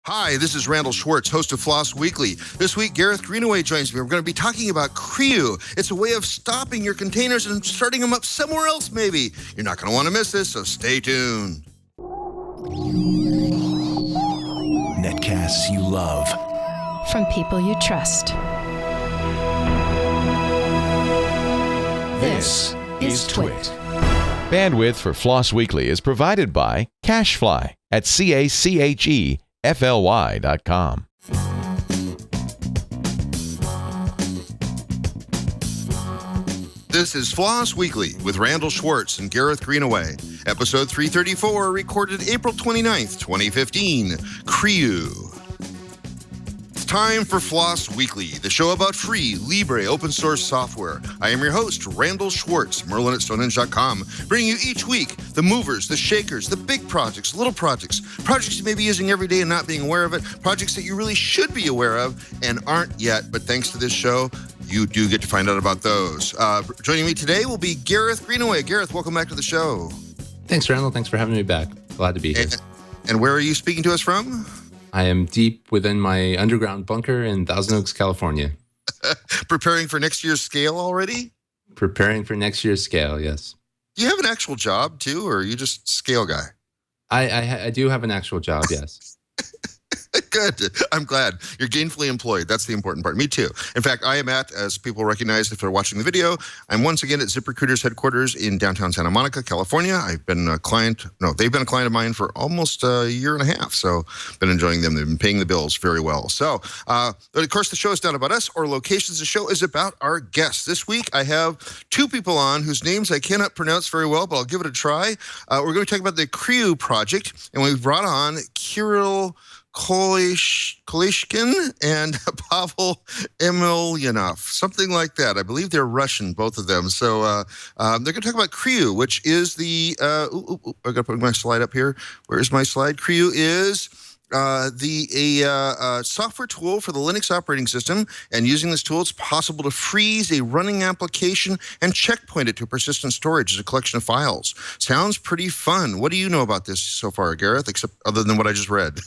Hi, this is Randal Schwartz, host of Floss Weekly. This week, Gareth Greenaway joins me. We're going to be talking about CRIU. It's a way of stopping your containers and starting them up somewhere else, maybe. You're not going to want to miss this, so stay tuned. Netcasts you love. From people you trust. This is Twit. Bandwidth for Floss Weekly is provided by CacheFly at CACHEFLY.com. This is Floss Weekly with Randal Schwartz and Gareth Greenaway. Episode 334, recorded April 29th, 2015. CRIU. It's time for Floss Weekly, the show about free, libre, open source software. I am your host, Randal Schwartz, Merlin at stonehenge.com, bringing you each week the movers, the shakers, the big projects, little projects you may be using every day and not being aware of it, projects that you really should be aware of and aren't yet, but thanks to this show, you do get to find out about those. Joining me today will be Gareth Greenaway. Gareth, welcome back to the show. Thanks, Randall. Thanks for having me back. Glad to be here. And where are you speaking to us from? I am deep within my underground bunker in Thousand Oaks, California. Preparing for next year's scale already? Preparing for next year's scale, yes. Do you have an actual job, too, or are you just scale guy? I do have an actual job, yes. Good. I'm glad. You're gainfully employed. That's the important part. Me too. In fact, I am at, as people recognize if they're watching the video, I'm once again at ZipRecruiter's headquarters in downtown Santa Monica, California. They've been a client of mine for almost a year and a half. So been enjoying them. They've been paying the bills very well. So, but of course, the show is not about us or locations. The show is about our guests. This week, I have two people on whose names I cannot pronounce very well, but I'll give it a try. We're going to talk about the CRIU project, and we've brought on Kirill Kolyshkin and Pavel Emelyanov, something like that. I believe they're Russian, both of them. So they're going to talk about CRIU, which is the, I got to put my slide up here. Where's my slide? CRIU is the software tool for the Linux operating system, and using this tool, it's possible to freeze a running application and checkpoint it to persistent storage as a collection of files. Sounds pretty fun. What do you know about this so far, Gareth, except other than what I just read?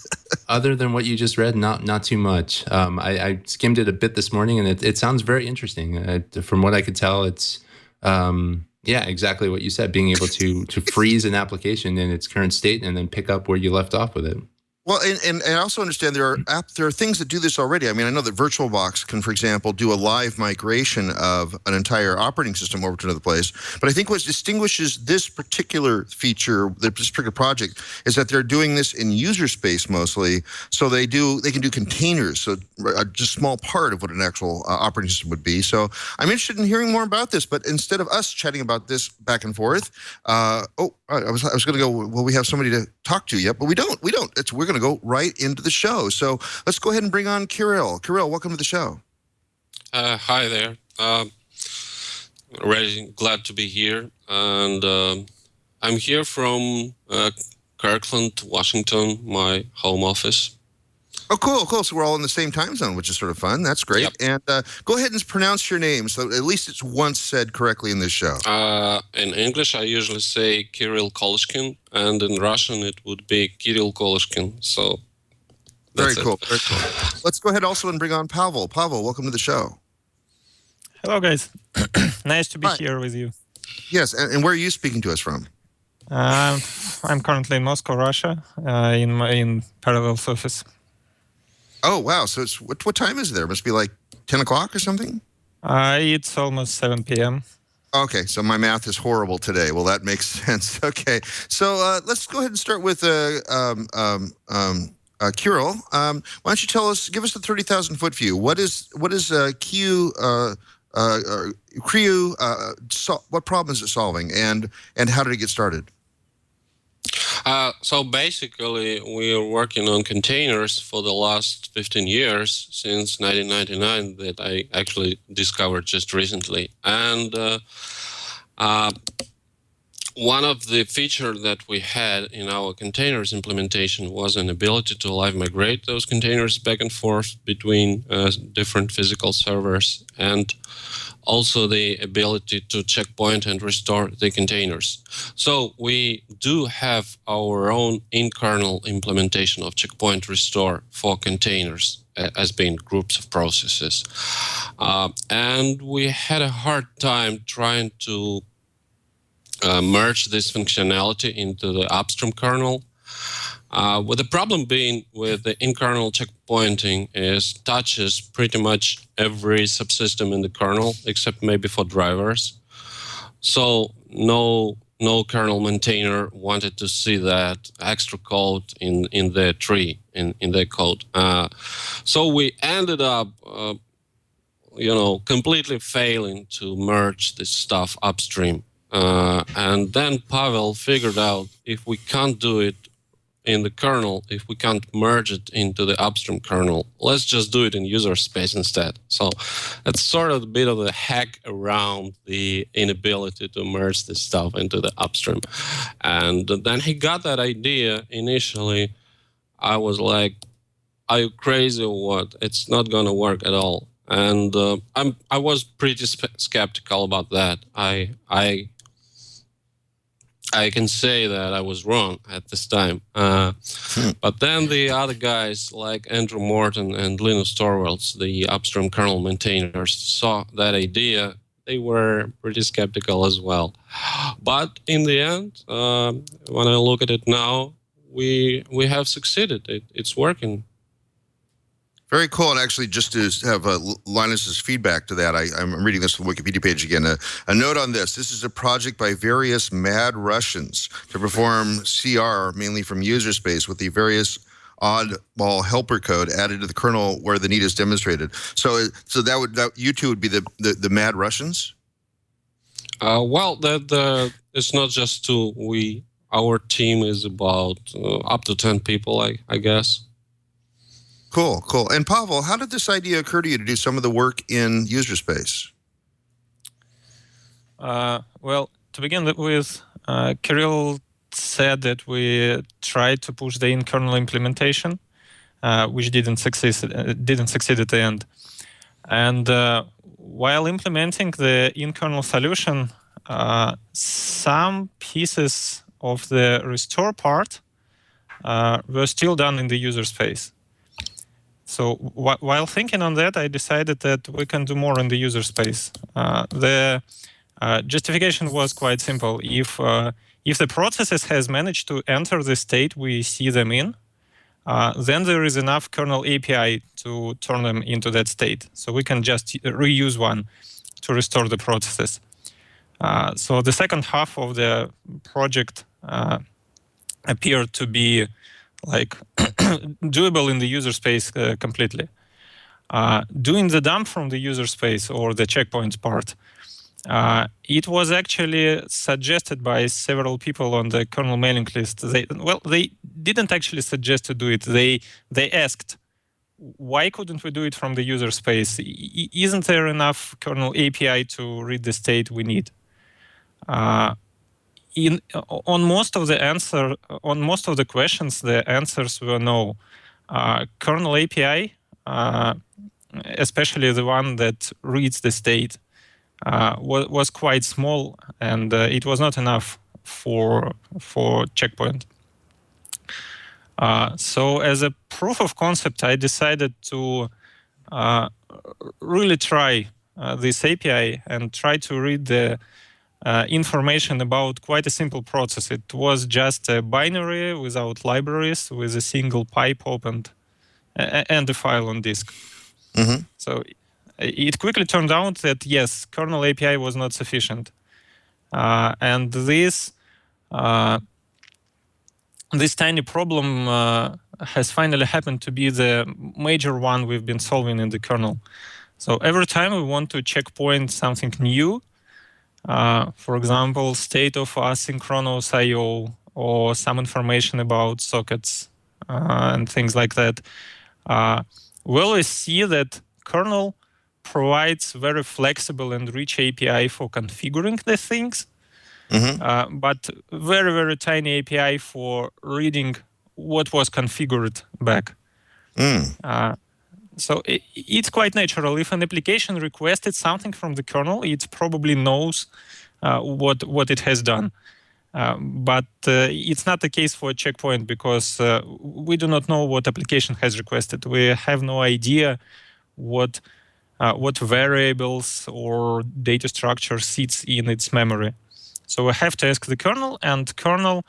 Other than what you just read, not too much. I skimmed it a bit this morning, and it sounds very interesting. From what I could tell, it's yeah, exactly what you said, being able to freeze an application in its current state and then pick up where you left off with it. Well, and I also understand there are things that do this already. I mean, I know that VirtualBox can, for example, do a live migration of an entire operating system over to another place. But I think what distinguishes this particular feature, this particular project, is that they're doing this in user space mostly. So they can do containers, so just a small part of what an actual operating system would be. So I'm interested in hearing more about this. But instead of us chatting about this back and forth, I was going to go, well, we have somebody to talk to yet, but we don't. We're going to go right into the show. So let's go ahead and bring on Kirill. Kirill, welcome to the show. Hi there. Really glad to be here. And I'm here from Kirkland, Washington, my home office. Oh, cool. So we're all in the same time zone, which is sort of fun. That's great. Yep. And go ahead and pronounce your name, so at least it's once said correctly in this show. In English, I usually say Kirill Kolyshkin, and in Russian, it would be Kirill Kolyshkin. So that's very cool. Very cool. Let's go ahead also and bring on Pavel. Pavel, welcome to the show. Hello, guys. Nice to be here with you. Yes, and where are you speaking to us from? I'm currently in Moscow, Russia, in Parallel's office. Oh, wow. So it's what time is it there? It must be like 10 o'clock or something? It's almost 7 p.m. Okay, so my math is horrible today. Well, that makes sense. Okay, so let's go ahead and start with Kirill. Why don't you give us the 30,000-foot view? What is CRIU? What problem is it solving, and how did it get started? So basically, we are working on containers for the last 15 years, since 1999, that I actually discovered just recently. And one of the features that we had in our containers implementation was an ability to live migrate those containers back and forth between different physical servers, and also the ability to checkpoint and restore the containers. So we do have our own in-kernel implementation of checkpoint restore for containers as being groups of processes. And we had a hard time trying to merge this functionality into the upstream kernel. With the problem being with the in-kernel checkpointing is touches pretty much every subsystem in the kernel, except maybe for drivers. So no kernel maintainer wanted to see that extra code in their tree, in their code. So we ended up completely failing to merge this stuff upstream. And then Pavel figured out if we can't do it in the kernel, if we can't merge it into the upstream kernel, let's just do it in user space instead. So that's sort of a bit of a hack around the inability to merge this stuff into the upstream. And then he got that idea initially. I was like, are you crazy or what? It's not going to work at all. And I was pretty skeptical about that. I can say that I was wrong at this time. But then the other guys like Andrew Morton and Linus Torvalds, the upstream kernel maintainers, saw that idea. They were pretty skeptical as well. But in the end, when I look at it now, we have succeeded. It's working. Very cool. And actually, just to have Linus's feedback to that, I'm reading this on the Wikipedia page again. A note on this. This is a project by various mad Russians to perform CR, mainly from user space, with the various oddball helper code added to the kernel where the need is demonstrated. So that you two would be the mad Russians? Well, it's not just two. Our team is about up to 10 people, I guess. Cool. And Pavel, how did this idea occur to you to do some of the work in user space? Well, to begin with, Kirill said that we tried to push the in-kernel implementation, which didn't succeed at the end. And while implementing the in-kernel solution, some pieces of the restore part were still done in the user space. So while thinking on that, I decided that we can do more in the user space. The justification was quite simple. If the processes has managed to enter the state we see them in, then there is enough kernel API to turn them into that state. So we can just reuse one to restore the processes. So the second half of the project appeared to be like doable in the user space completely. Doing the dump from the user space or the checkpoints part, it was actually suggested by several people on the kernel mailing list. They didn't actually suggest to do it. They asked, why couldn't we do it from the user space? Isn't there enough kernel API to read the state we need? On most of the questions, the answers were no. Kernel API, especially the one that reads the state, was quite small, and it was not enough for checkpoint. So as a proof of concept, I decided to really try this API and try to read the information about quite a simple process. It was just a binary without libraries, with a single pipe opened and a file on disk. Mm-hmm. So it quickly turned out that yes, kernel API was not sufficient, and this tiny problem has finally happened to be the major one we've been solving in the kernel. So every time we want to checkpoint something new, for example, state of asynchronous I/O or some information about sockets and things like that, we always see that kernel provides very flexible and rich API for configuring the things, but very, very tiny API for reading what was configured back. So it's quite natural. If an application requested something from the kernel, it probably knows what it has done. But it's not the case for a checkpoint, because we do not know what application has requested. We have no idea what variables or data structure sits in its memory. So we have to ask the kernel, and kernel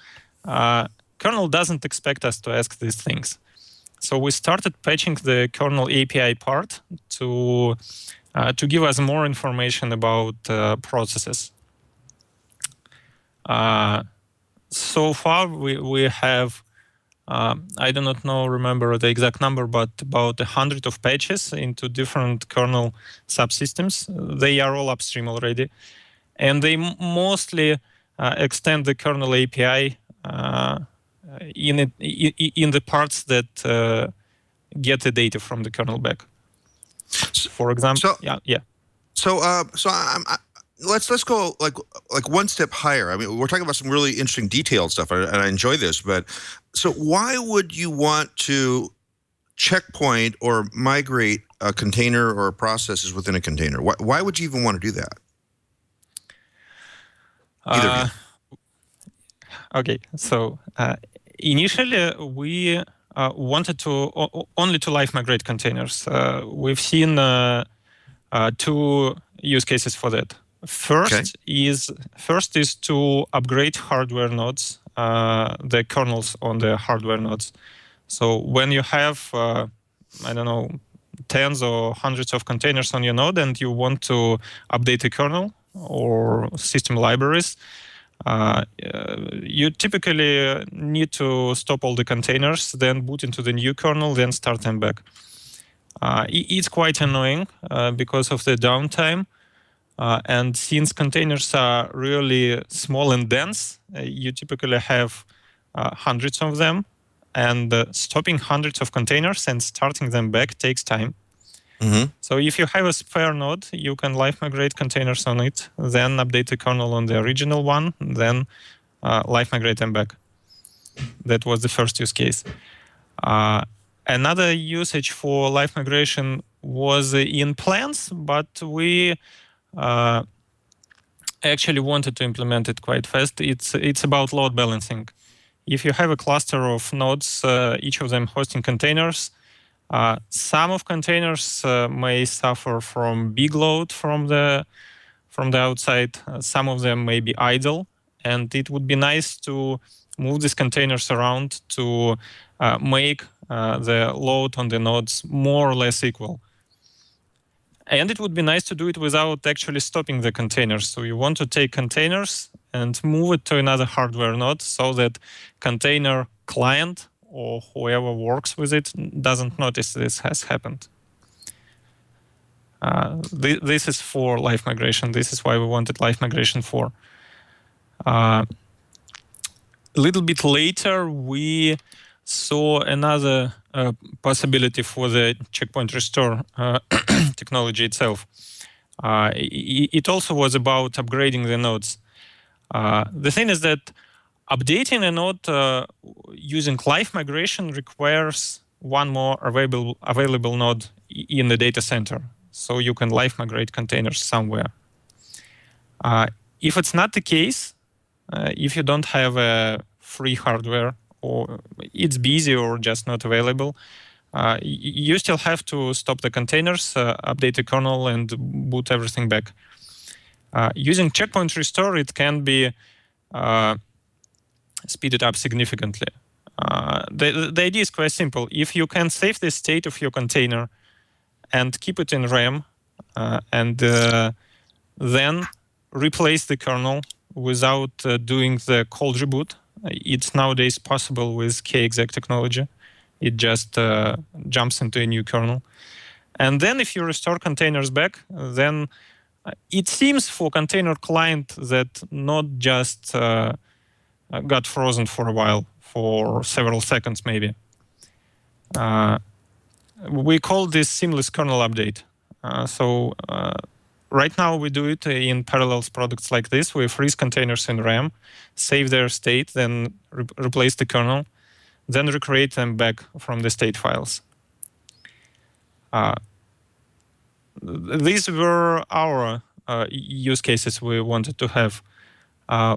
doesn't expect us to ask these things. So we started patching the kernel API part to give us more information about processes. So far, we have, I do not remember the exact number, but about 100 of patches into different kernel subsystems. They are all upstream already. And they mostly extend the kernel API in the parts that get the data from the kernel back. For example, Let's go like one step higher. I mean, we're talking about some really interesting detailed stuff, and I enjoy this. But so why would you want to checkpoint or migrate a container or processes within a container? Why would you even want to do that? Either of you. Okay, so initially we wanted to only to live migrate containers. We've seen 2 use cases for that. First is to upgrade hardware nodes, the kernels on the hardware nodes. So when you have, I don't know, tens or hundreds of containers on your node, and you want to update the kernel or system libraries, you typically need to stop all the containers, then boot into the new kernel, then start them back. It's quite annoying because of the downtime. And since containers are really small and dense, you typically have hundreds of them. And stopping hundreds of containers and starting them back takes time. So if you have a spare node, you can live migrate containers on it, then update the kernel on the original one, then live migrate them back. That was the first use case. Another usage for live migration was in plans, but we actually wanted to implement it quite fast. It's about load balancing. If you have a cluster of nodes, each of them hosting containers, some of containers may suffer from big load from the outside. Some of them may be idle, and it would be nice to move these containers around to make the load on the nodes more or less equal. And it would be nice to do it without actually stopping the containers. So you want to take containers and move it to another hardware node so that container client or whoever works with it doesn't notice this has happened. This is for live migration. This is why we wanted live migration for. A little bit later, we saw another possibility for the checkpoint restore technology itself. It also was about upgrading the nodes. The thing is that updating a node using live migration requires one more available node in the data center, so you can live migrate containers somewhere. If it's not the case, if you don't have a free hardware, or it's busy or just not available, you still have to stop the containers, update the kernel, and boot everything back. Using checkpoint restore, it can be speeded up significantly. The idea is quite simple. If you can save the state of your container and keep it in RAM, and then replace the kernel without doing the cold reboot, it's nowadays possible with kexec technology. It just jumps into a new kernel. And then if you restore containers back, then it seems for container client that not just got frozen for a while, for several seconds maybe. We call this seamless kernel update. So right now we do it in parallels products like this. We freeze containers in RAM, save their state, then replace the kernel, then recreate them back from the state files. These were our use cases we wanted to have.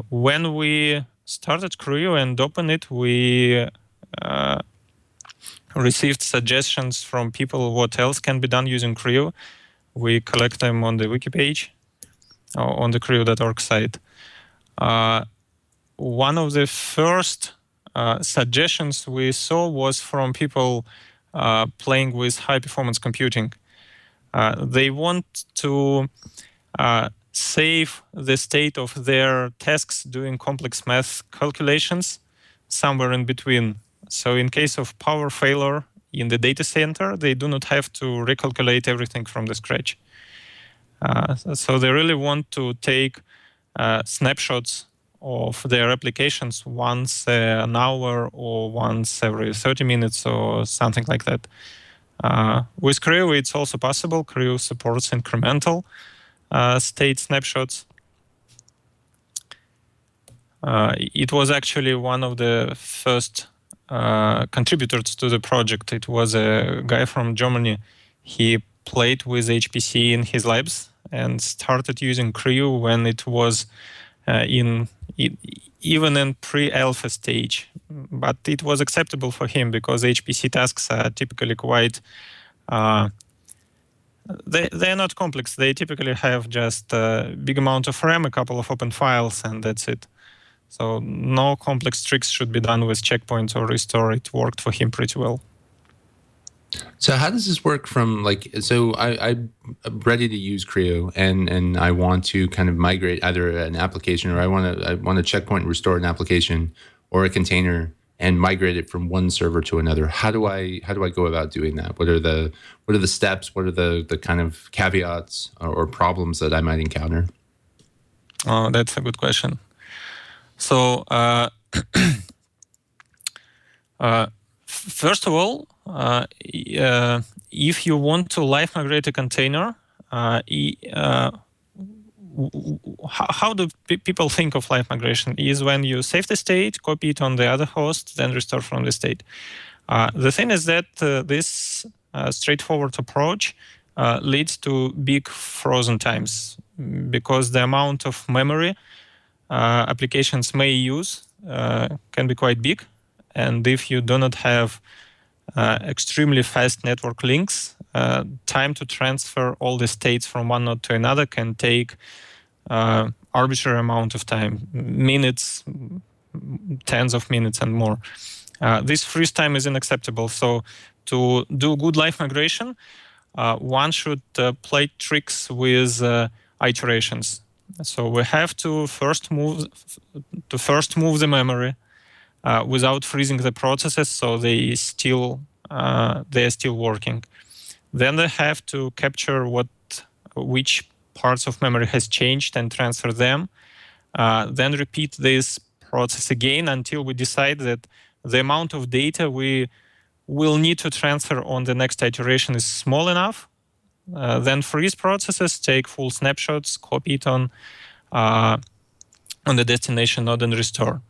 When we started CRIU and opened it, we received suggestions from people what else can be done using CRIU. We collect them on the wiki page, on the CRIU.org site. One of the first suggestions we saw was from people playing with high-performance computing. They want to save the state of their tasks doing complex math calculations somewhere in between. So in case of power failure in the data center, they do not have to recalculate everything from the scratch. So they really want to take snapshots of their applications once an hour or once every 30 minutes or something like that. With CRIU, it's also possible. CRIU supports incremental state snapshots. It was actually one of the first contributors to the project. It was a guy from Germany. He played with HPC in his labs and started using CRIU when it was even in pre-alpha stage. But it was acceptable for him because HPC tasks are typically quite they're not complex. They typically have just a big amount of RAM, a couple of open files, and that's it. So no complex tricks should be done with checkpoints or restore. It worked for him pretty well. So how does this work from so I'm ready to use CRIU and I want to kind of migrate either an application or I want to checkpoint and restore an application or a container and migrate it from one server to another. How do I go about doing that? What are the steps? What are the kind of caveats or problems that I might encounter? Oh, that's a good question. So first of all, if you want to live migrate a container, how do people think of live migration? Is when you save the state, copy it on the other host, then restore from the state. The thing is that this straightforward approach leads to big frozen times because the amount of memory applications may use can be quite big. And if you do not have extremely fast network links, time to transfer all the states from one node to another can take arbitrary amount of time, minutes, tens of minutes and more. This freeze time is unacceptable. So to do good live migration, one should play tricks with iterations. So we have to first move the memory without freezing the processes, so they are still working. Then they have to capture which parts of memory has changed and transfer them. Then repeat this process again until we decide that the amount of data we will need to transfer on the next iteration is small enough. Then freeze processes, take full snapshots, copy it on the destination node and restore.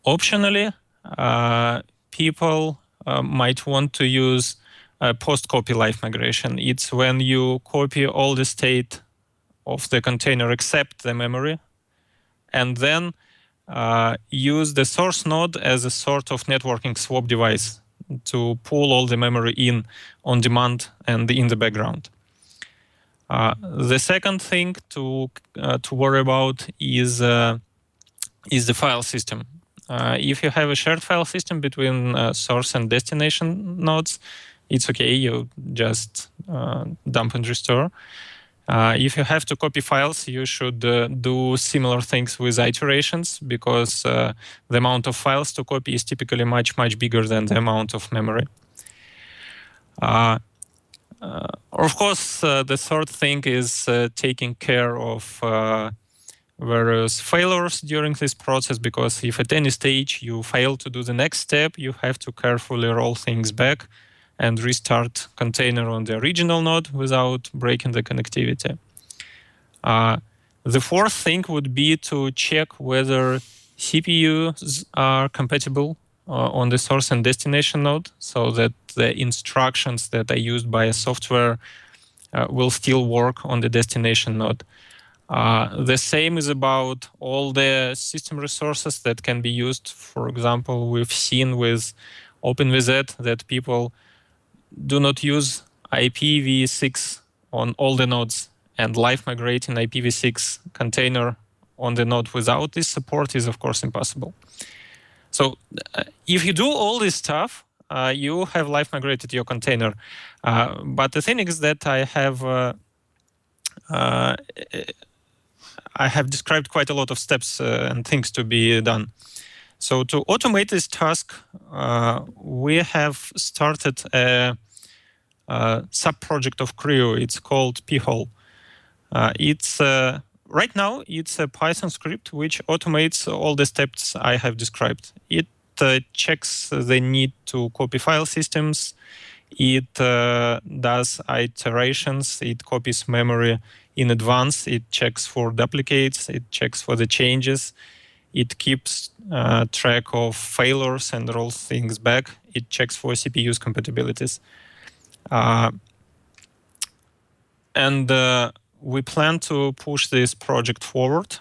Optionally, people might want to use post-copy live migration. It's when you copy all the state of the container except the memory, and then use the source node as a sort of networking swap device to pull all the memory in on demand and in the background. The second thing to worry about is the file system. If you have a shared file system between source and destination nodes, it's okay, you just dump and restore. If you have to copy files, you should do similar things with iterations because the amount of files to copy is typically much, much bigger than the amount of memory. Of course, the third thing is taking care of various failures during this process, because if at any stage you fail to do the next step, you have to carefully roll things back and restart container on the original node without breaking the connectivity. The fourth thing would be to check whether CPUs are compatible on the source and destination node, so that the instructions that are used by a software will still work on the destination node. The same is about all the system resources that can be used. For example, we've seen with OpenVZ that people do not use IPv6 on all the nodes, and live migrating IPv6 container on the node without this support is, of course, impossible. So if you do all this stuff, you have live migrated your container. But the thing is that I have described quite a lot of steps and things to be done. So to automate this task, we have started a sub-project of CRIU. It's called phol. Right now, it's a Python script which automates all the steps I have described. It checks the need to copy file systems. It does iterations. It copies memory in advance. It checks for duplicates. It checks for the changes. It keeps track of failures and rolls things back. It checks for CPU's compatibilities. We plan to push this project forward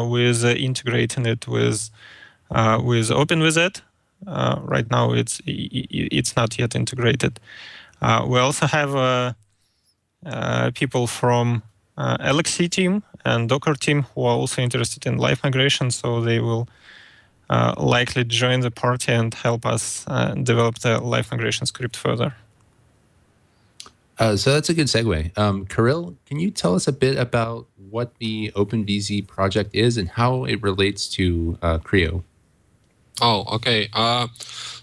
with integrating it with OpenVZ. Right now, it's not yet integrated. We also have people from LXC team and Docker team who are also interested in live migration, so they will likely join the party and help us develop the live migration script further. So that's a good segue. Kirill, can you tell us a bit about what the OpenVZ project is and how it relates to CRIU? Oh, okay.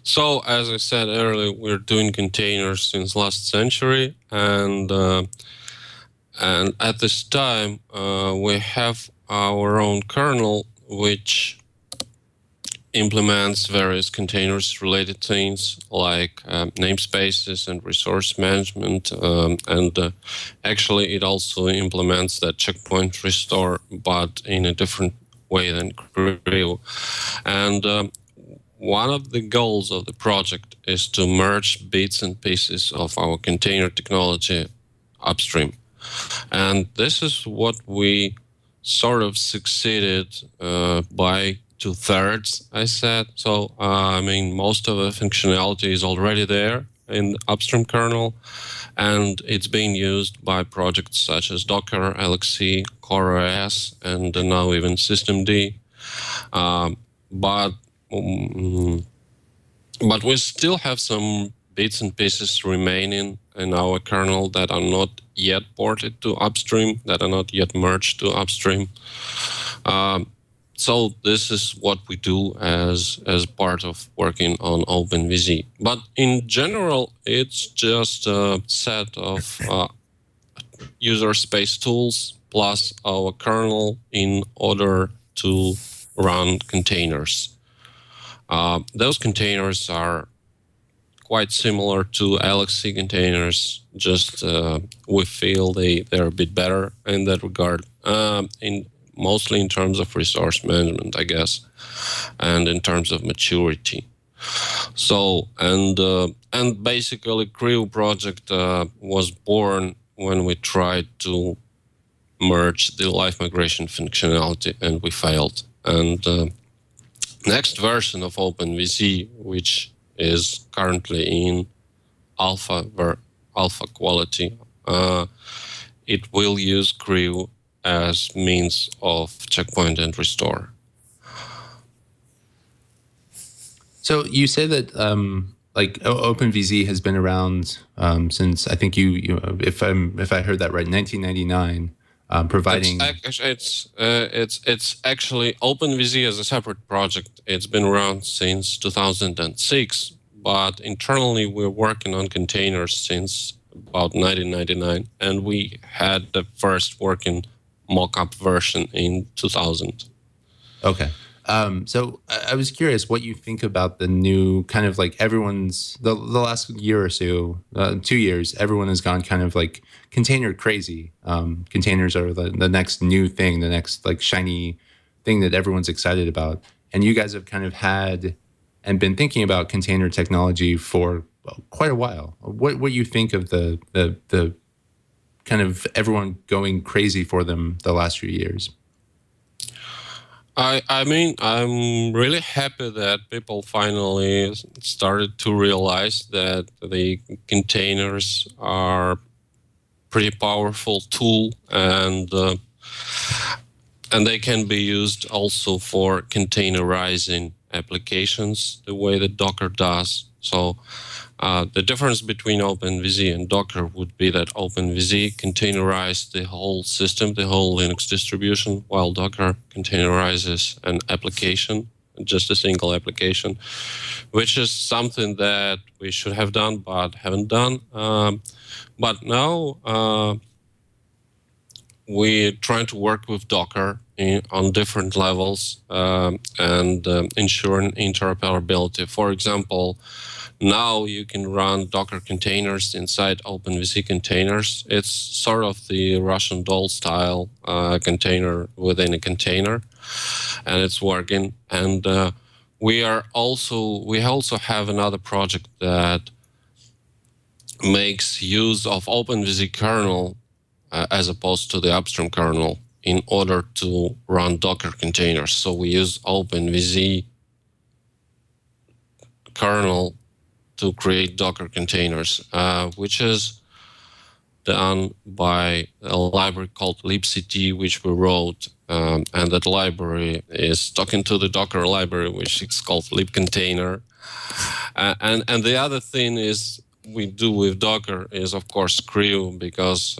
So as I said earlier, we're doing containers since last century, and at this time we have our own kernel which implements various containers related things like namespaces and resource management, and actually it also implements that checkpoint restore, but in a different way than CRIU. And one of the goals of the project is to merge bits and pieces of our container technology upstream. And this is what we sort of succeeded by 2/3, I said. So, I mean, most of the functionality is already there in the upstream kernel, and it's being used by projects such as Docker, LXC, CoreOS, and now even systemd. But we still have some bits and pieces remaining in our kernel that are not yet ported to upstream, that are not yet merged to upstream. So this is what we do as part of working on OpenVZ. But in general, it's just a set of user space tools plus our kernel in order to run containers. Those containers are quite similar to LXC containers, just we feel they're a bit better in that regard, mostly in terms of resource management, I guess, and in terms of maturity. So, and basically CRIU project was born when we tried to merge the live migration functionality and we failed. And next version of OpenVZ, which is currently in alpha quality, it will use CRIU as means of checkpoint and restore. So you say that like OpenVZ has been around since, I think if I heard that right, 1999, providing. It's actually OpenVZ as a separate project. It's been around since 2006, but internally we're working on containers since about 1999, and we had the first working mock-up version in 2000. Okay. So I was curious what you think about the new kind of like everyone's the last year or so, 2 years, everyone has gone kind of like container crazy. Containers are the next new thing, the next like shiny thing that everyone's excited about. And you guys have kind of had and been thinking about container technology for quite a while. What you think of the kind of everyone going crazy for them the last few years? I mean, I'm really happy that people finally started to realize that the containers are pretty powerful tool, and they can be used also for containerizing applications the way that Docker does. So the difference between OpenVZ and Docker would be that OpenVZ containerized the whole system, the whole Linux distribution, while Docker containerizes an application, just a single application, which is something that we should have done but haven't done. But now we're trying to work with Docker on different levels and ensuring interoperability. For example, now you can run Docker containers inside OpenVZ containers. It's sort of the Russian doll style container within a container, and it's working. And we also have another project that makes use of OpenVZ kernel as opposed to the upstream kernel in order to run Docker containers. So we use OpenVZ kernel to create Docker containers, which is done by a library called libct, which we wrote, and that library is talking to the Docker library, which is called libcontainer. And the other thing is we do with Docker is, of course, CRIU, because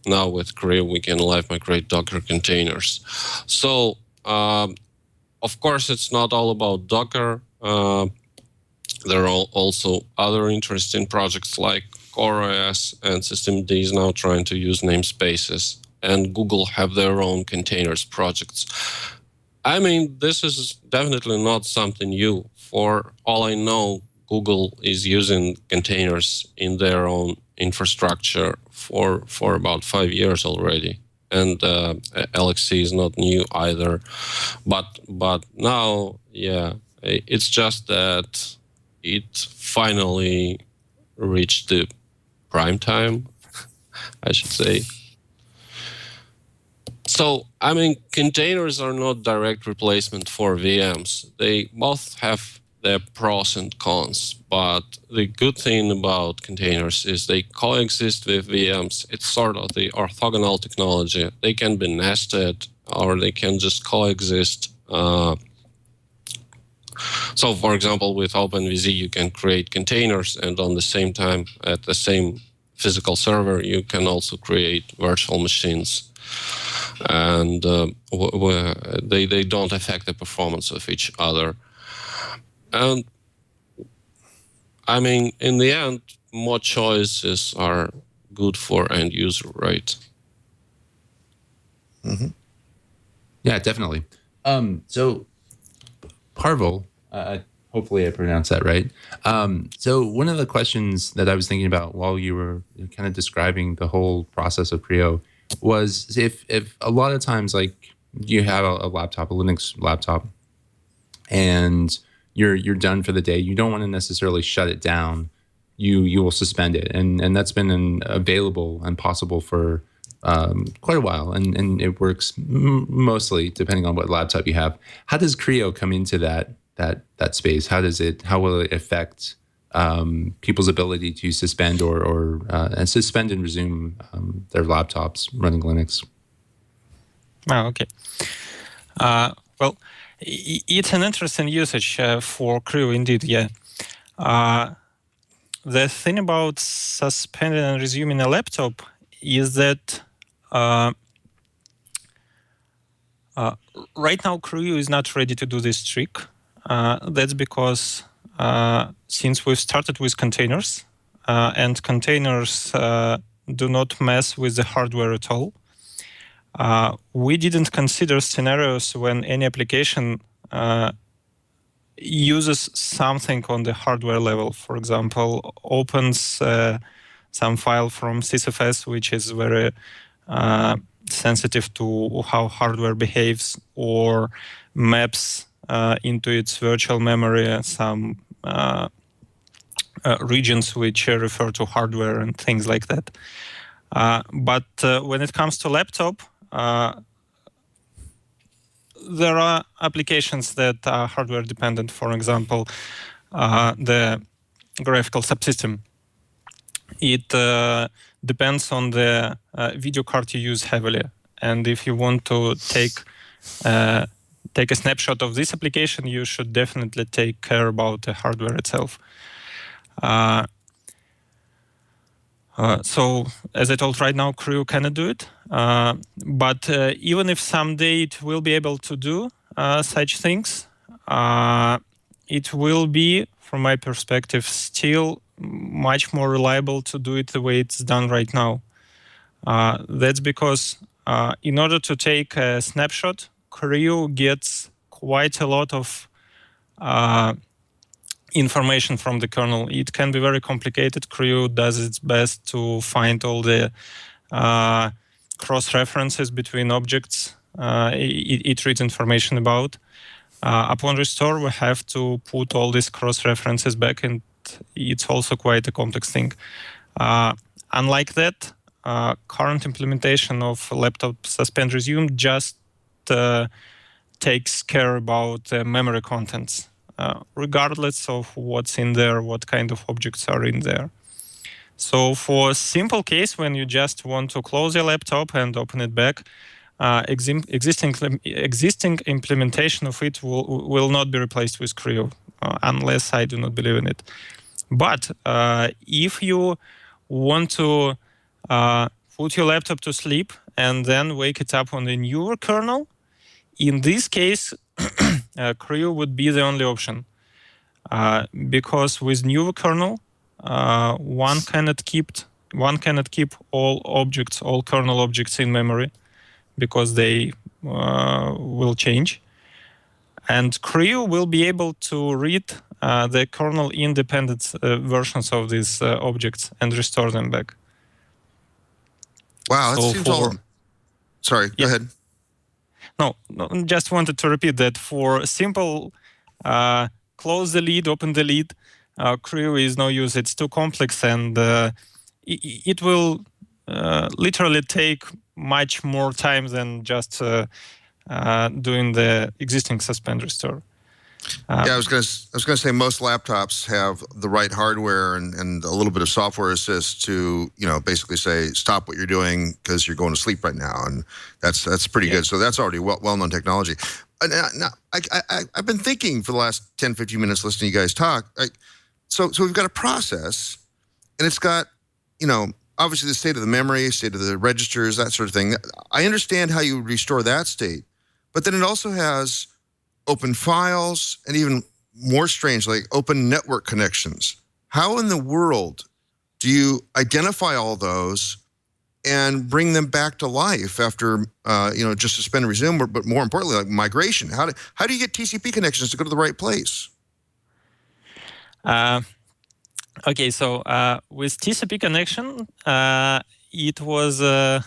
now with CRIU we can live migrate Docker containers. So, of course, it's not all about Docker. There are also other interesting projects like CoreOS, and systemd is now trying to use namespaces, and Google have their own containers projects. I mean, this is definitely not something new. For all I know, Google is using containers in their own infrastructure for about 5 years already. And LXC is not new either. But now, yeah, it's just that it finally reached the prime time, I should say. So, I mean, containers are not direct replacement for VMs. They both have their pros and cons, but the good thing about containers is they coexist with VMs. It's sort of the orthogonal technology. They can be nested, or they can just coexist. So, for example, with OpenVZ, you can create containers, and on the same time, at the same physical server, you can also create virtual machines. And they don't affect the performance of each other. And I mean, in the end, more choices are good for end user, right? Mm-hmm. Yeah, definitely. So Pavel, hopefully I pronounced that right. So one of the questions that I was thinking about while you were kind of describing the whole process of CRIU was if a lot of times, like, you have a laptop, a Linux laptop, and you're done for the day, you don't want to necessarily shut it down. You will suspend it, and that's been available and possible for quite a while, and it works mostly depending on what laptop you have. How does CRIU come into that space? How will it affect people's ability to suspend or suspend and resume their laptops running Linux? Oh, okay. Well, it's an interesting usage for CRIU indeed, yeah. The thing about suspending and resuming a laptop is that right now CRIU is not ready to do this trick. That's because since we've started with containers, and containers do not mess with the hardware at all, we didn't consider scenarios when any application uses something on the hardware level. For example, opens some file from sysfs, which is very sensitive to how hardware behaves, or maps into its virtual memory some regions which refer to hardware and things like that. But when it comes to laptop, there are applications that are hardware dependent. For example, the graphical subsystem. It depends on the video card you use heavily. And if you want to take a snapshot of this application, you should definitely take care about the hardware itself. So, as I told, right now, CRIU cannot do it. But even if someday it will be able to do such things, it will be, from my perspective, still much more reliable to do it the way it's done right now. That's because in order to take a snapshot, CRIU gets quite a lot of information from the kernel. It can be very complicated. CRIU does its best to find all the cross-references between objects it reads information about. Upon restore, we have to put all these cross-references back, and it's also quite a complex thing. Unlike that, current implementation of laptop suspend resume just takes care about memory contents, regardless of what's in there, what kind of objects are in there. So for a simple case, when you just want to close your laptop and open it back, existing implementation of it will not be replaced with CRIU, unless I do not believe in it. But if you want to put your laptop to sleep and then wake it up on the newer kernel, in this case, CRIU would be the only option. Because with newer kernel, one cannot keep all objects, all kernel objects in memory, because they will change. And CRIU will be able to read the kernel independent versions of these objects and restore them back. Wow, that So seems all... Sorry, go ahead. No, just wanted to repeat that for simple close the lid, open the lid, CRIU is no use. It's too complex, and it will literally take much more time than just doing the existing suspend restore. Yeah, I was gonna say most laptops have the right hardware and a little bit of software assist to, you know, basically say stop what you're doing because you're going to sleep right now, and that's pretty good. So that's already well-known technology. Now, I've been thinking for the last 10, 15 minutes listening to you guys talk. So we've got a process, and it's got, you know, obviously the state of the memory, state of the registers, that sort of thing. I understand how you would restore that state, but then it also has open files and even more strange, like open network connections. How in the world do you identify all those and bring them back to life after, you know, just suspend and resume, but more importantly, like migration? How do you get TCP connections to go to the right place? Okay, so with TCP connection, it was a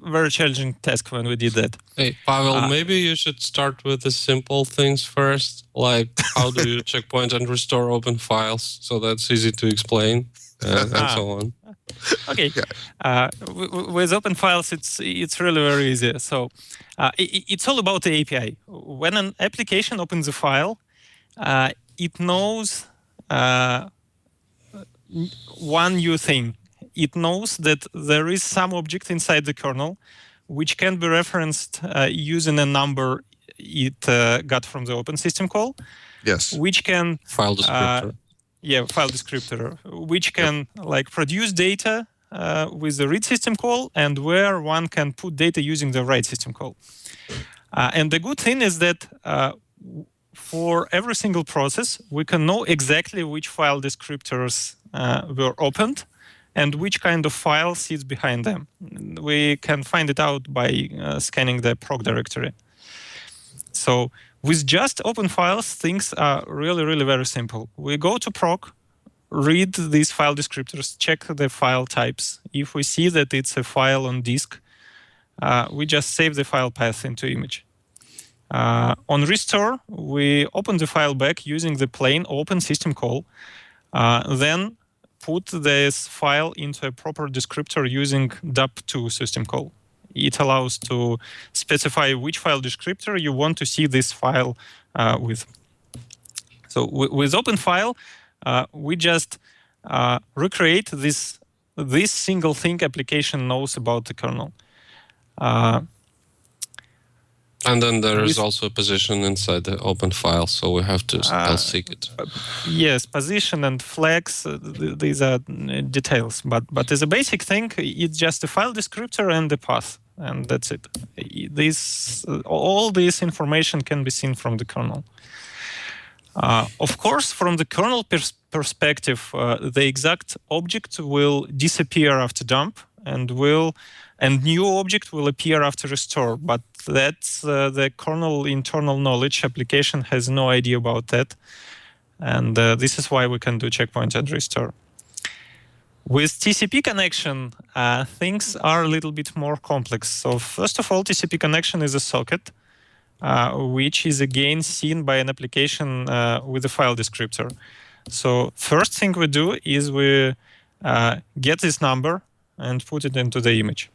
very challenging task when we did that. Hey, Pavel, maybe you should start with the simple things first, like how do you checkpoint and restore open files, so that's easy to explain, and so on. Okay, with open files, it's really very easy. So it's all about the API. When an application opens a file, it knows one new thing. It knows that there is some object inside the kernel which can be referenced using a number it got from the open system call. Yes. Which can file descriptor. File descriptor, which can like produce data with the read system call, and where one can put data using the write system call. And the good thing is that for every single process, we can know exactly which file descriptors were opened and which kind of file sits behind them. We can find it out by scanning the proc directory. So With just open files, things are really, really very simple. We go to proc, read these file descriptors, check the file types. If we see that it's a file on disk, we just save the file path into image. On restore, we open the file back using the plain open system call, then put this file into a proper descriptor using dap2 system call. It allows to specify which file descriptor you want to see this file with. So with open file, we just recreate this single thing application knows about the kernel. And then there is also a position inside the open file, so we have to spell seek it. Yes, position and flags, these are details. But as a basic thing, it's just a file descriptor and the path, and that's it. All this information can be seen from the kernel. Of course, from the kernel perspective, the exact object will disappear after dump, and new object will appear after restore. But that's the kernel internal knowledge. Application has no idea about that, and this is why we can do checkpoint and restore. With TCP connection, things are a little bit more complex. So first of all, TCP connection is a socket, which is again seen by an application with a file descriptor. So first thing we do is we get this number and put it into the image.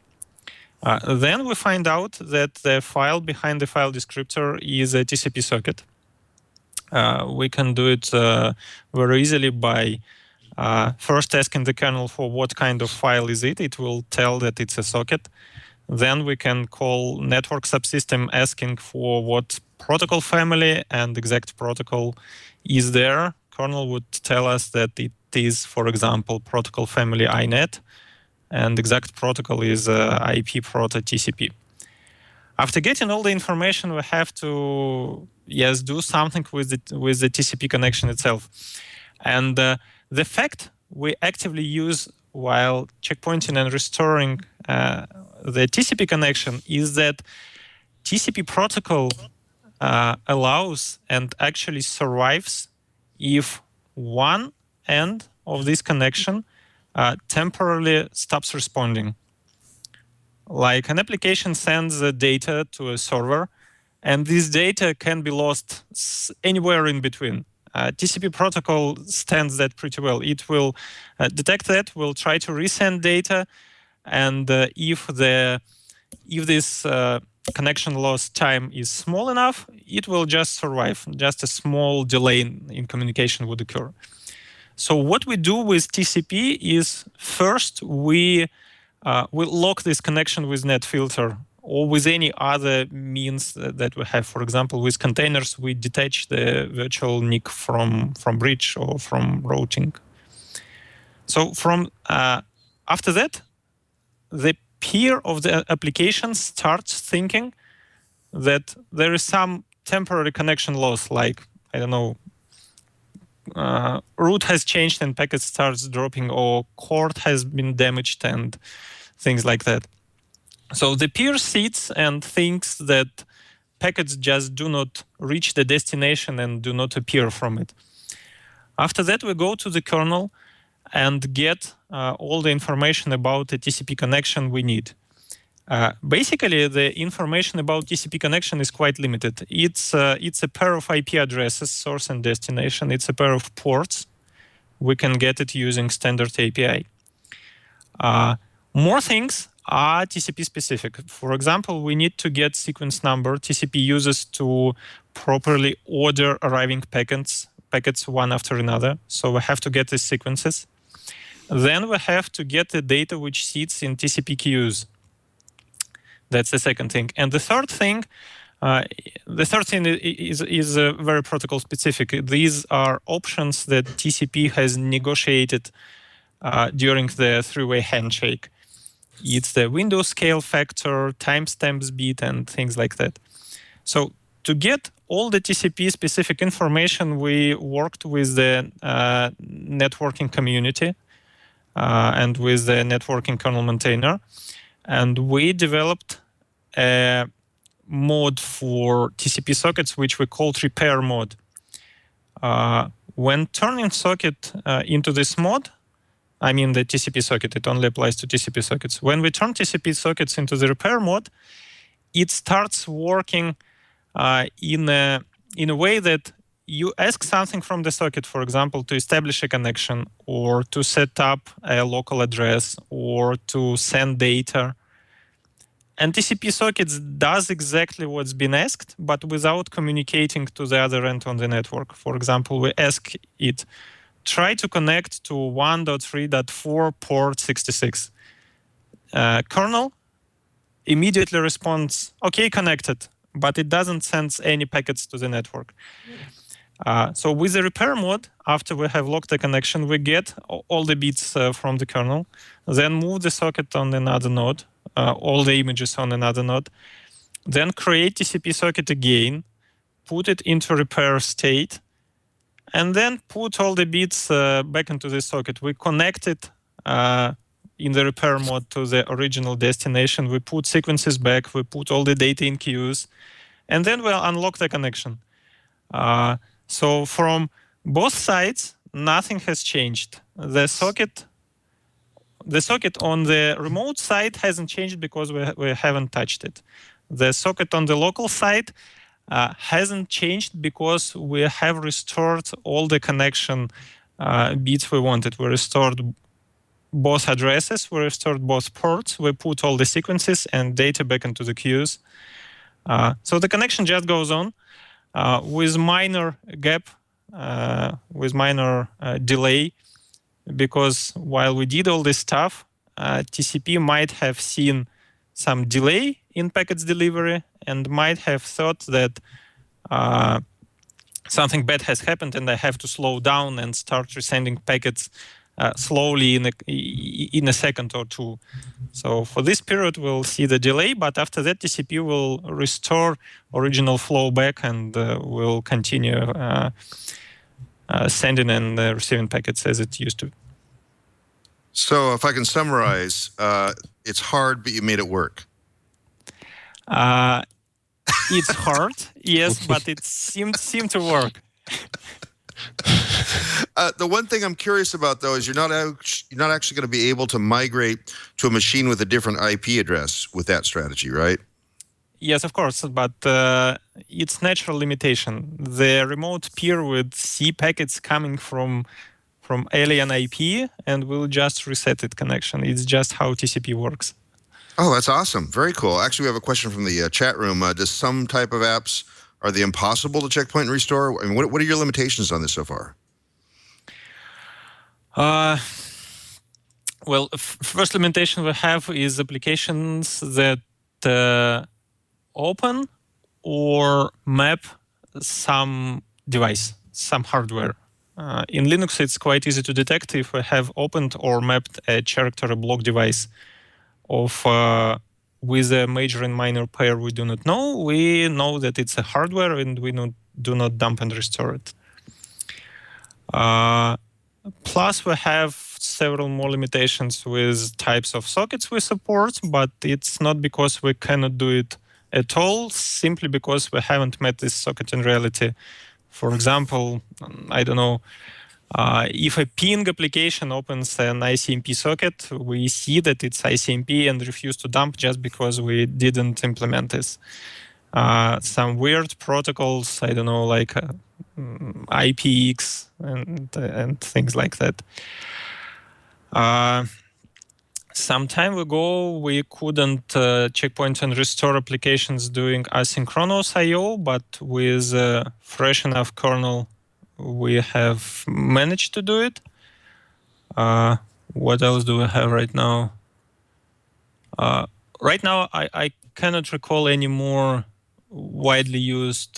Then we find out that the file behind the file descriptor is a TCP socket. We can do it very easily by first asking the kernel for what kind of file is it. It will tell that it's a socket. Then we can call network subsystem asking for what protocol family and exact protocol is there. Kernel would tell us that it is, for example, protocol family INET, and exact protocol is IP proto TCP. After getting all the information, we have to do something with the TCP connection itself. And the fact we actively use while checkpointing and restoring the TCP connection is that TCP protocol allows and actually survives if one end of this connection temporarily stops responding. Like an application sends the data to a server, and this data can be lost anywhere in between. TCP protocol stands that pretty well. It will detect that, will try to resend data, and if this connection loss time is small enough, it will just survive. Just a small delay in communication would occur. So what we do with TCP is first we lock this connection with netfilter or with any other means that we have. For example, with containers, we detach the virtual NIC from bridge or from routing. So after that, the peer of the application starts thinking that there is some temporary connection loss, like, I don't know, route has changed and packet starts dropping, or cord has been damaged and things like that. So the peer sits and thinks that packets just do not reach the destination and do not appear from it. After that, we go to the kernel and get all the information about the TCP connection we need. Basically, the information about TCP connection is quite limited. It's a pair of IP addresses, source and destination. It's a pair of ports. We can get it using standard API. More things are TCP specific. For example, we need to get sequence number. TCP uses to properly order arriving packets one after another. So we have to get these sequences. Then we have to get the data which sits in TCP queues. That's the second thing. And the third thing is very protocol specific. These are options that TCP has negotiated during the three-way handshake. It's the window scale factor, timestamps bit, and things like that. So to get all the TCP specific information, we worked with the networking community and with the networking kernel maintainer. And we developed a mode for TCP sockets, which we called repair mode. When turning socket into this mode, I mean the TCP socket, it only applies to TCP sockets. When we turn TCP sockets into the repair mode, it starts working in a way that you ask something from the socket, for example, to establish a connection or to set up a local address or to send data. And TCP sockets does exactly what's been asked, but without communicating to the other end on the network. For example, we ask it, try to connect to 1.3.4 port 66. Kernel immediately responds, okay, connected, but it doesn't send any packets to the network. So with the repair mode, after we have locked the connection, we get all the bits from the kernel, then move the socket on another node, all the images on another node, then create TCP socket again, put it into repair state, and then put all the bits back into the socket. We connect it in the repair mode to the original destination. We put sequences back, we put all the data in queues, and then we'll unlock the connection. So from both sides, nothing has changed. The socket on the remote side hasn't changed because we haven't touched it. The socket on the local side hasn't changed because we have restored all the connection bits we wanted. We restored both addresses, we restored both ports, we put all the sequences and data back into the queues. So the connection just goes on with minor gap, with minor delay, because while we did all this stuff, TCP might have seen some delay in packets delivery and might have thought that something bad has happened and I have to slow down and start resending packets slowly in a second or two. So for this period, we'll see the delay, but after that, TCP will restore original flow back and will continue sending and receiving packets as it used to. So if I can summarize, it's hard, but you made it work. It's hard, yes, but it seemed to work. The one thing I'm curious about, though, is you're not actually going to be able to migrate to a machine with a different IP address with that strategy, right? Yes, of course, but it's natural limitation. The remote peer would see packets coming from alien IP and will just reset its connection. It's just how TCP works. Oh, that's awesome. Very cool. Actually, we have a question from the chat room. Does some type of apps, are they impossible to checkpoint and restore? I mean, what are your limitations on this so far? Well, first limitation we have is applications that open or map some device, some hardware. In Linux, it's quite easy to detect if we have opened or mapped a character or block device of with a major and minor pair we do not know. We know that it's a hardware and we do not dump and restore it. Plus, we have several more limitations with types of sockets we support, but it's not because we cannot do it at all, simply because we haven't met this socket in reality. For example, I don't know, if a ping application opens an ICMP socket, we see that it's ICMP and refuse to dump just because we didn't implement this. Some weird protocols, I don't know, like IPX and things like that. Some time ago, we couldn't checkpoint and restore applications doing asynchronous I/O, but with fresh enough kernel, we have managed to do it. What else do we have right now? Right now, I cannot recall any more widely used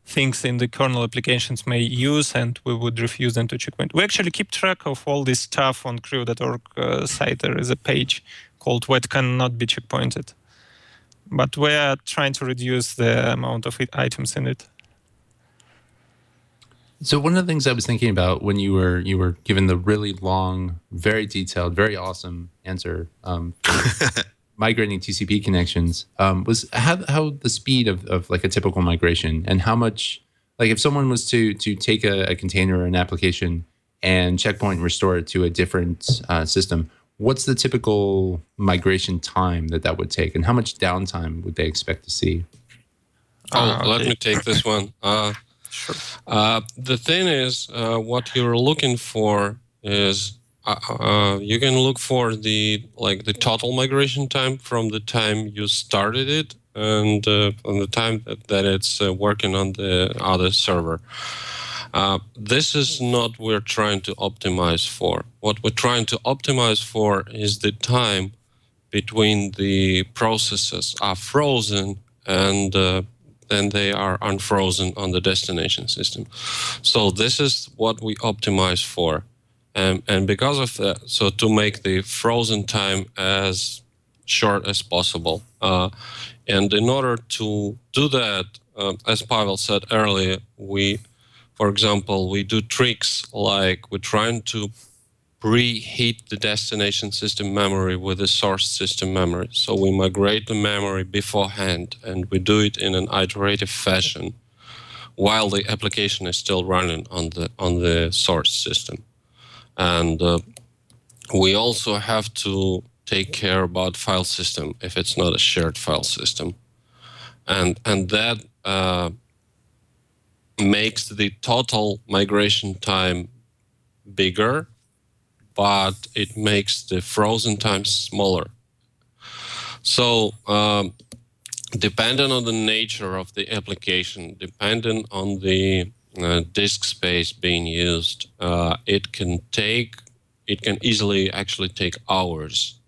things in the kernel applications may use, and we would refuse them to checkpoint. We actually keep track of all this stuff on CRIU.org site. There is a page called what cannot be checkpointed. But we are trying to reduce the amount of items in it. So one of the things I was thinking about when you were given the really long, very detailed, very awesome answer migrating TCP connections was how the speed of like a typical migration, and how much, like if someone was to take a container or an application and checkpoint and restore it to a different system, what's the typical migration time that would take, and how much downtime would they expect to see? Let me take this one. Sure. The thing is, what you're looking for is you can look for the total migration time from the time you started it and on the time that it's working on the other server. This is not what we're trying to optimize for. What we're trying to optimize for is the time between the processes are frozen and then they are unfrozen on the destination system. So this is what we optimize for. And because of that, so to make the frozen time as short as possible. And in order to do that, as Pavel said earlier, for example, we do tricks like we're trying to preheat the destination system memory with the source system memory. So we migrate the memory beforehand, and we do it in an iterative fashion while the application is still running on the source system. And we also have to take care about file system if it's not a shared file system. And that makes the total migration time bigger, but it makes the frozen time smaller. So depending on the nature of the application, depending on the disk space being used, it can easily actually take hours.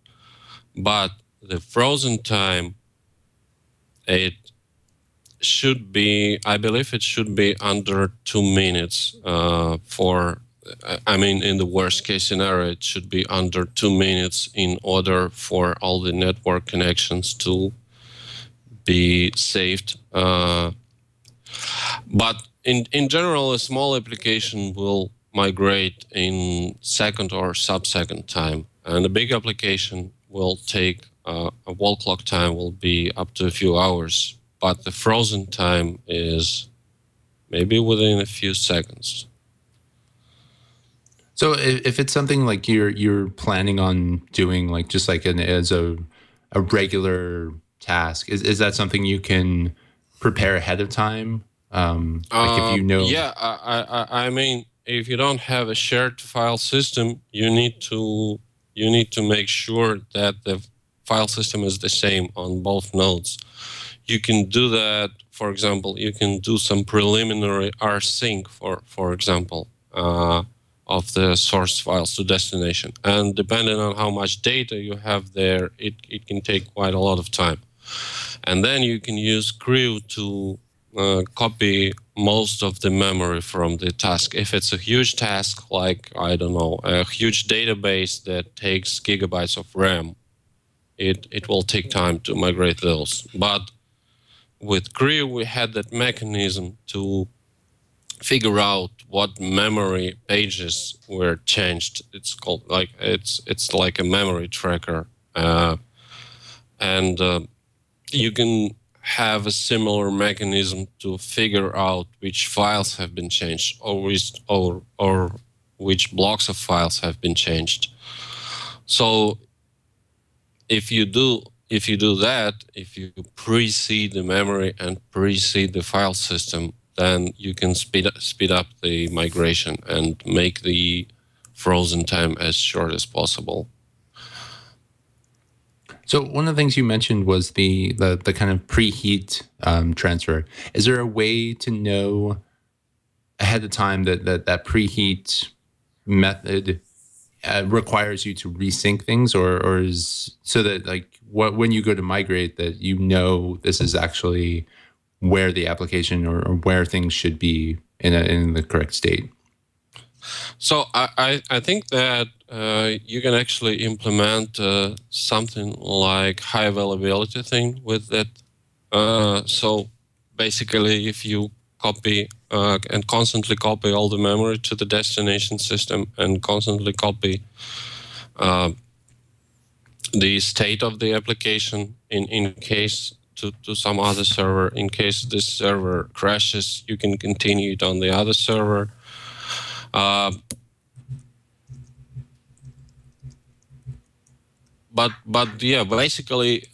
But the frozen time, it should be, I believe it should be under 2 minutes in the worst case scenario, it should be under 2 minutes in order for all the network connections to be saved. But in general, a small application will migrate in second or sub-second time. And a big application will take, a wall clock time will be up to a few hours. But the frozen time is maybe within a few seconds. So if it's something like you're planning on doing, like just like as a regular task, is that something you can prepare ahead of time? Like if you know. Yeah, I mean, if you don't have a shared file system, you need to make sure that the file system is the same on both nodes. You can do that. For example, you can do some preliminary rsync, for example, of the source files to destination. And depending on how much data you have there, it can take quite a lot of time. And then you can use CRIU to copy most of the memory from the task. If it's a huge task, like, I don't know, a huge database that takes gigabytes of RAM, it will take time to migrate those. But with CRIU, we had that mechanism to figure out what memory pages were changed. It's called like it's like a memory tracker, and you can have a similar mechanism to figure out which files have been changed, or which blocks of files have been changed. So if you do that, if you pre-seed the memory and pre-seed the file system, then you can speed up the migration and make the frozen time as short as possible. So one of the things you mentioned was the kind of preheat transfer. Is there a way to know ahead of time that preheat method requires you to resync things, or is so that like when you go to migrate, that you know this is actually where the application or where things should be in the correct state? So I think that you can actually implement something like high availability thing with that. So basically, if you copy and constantly copy all the memory to the destination system and constantly copy the state of the application in case to some other server. In case this server crashes, you can continue it on the other server. But yeah, basically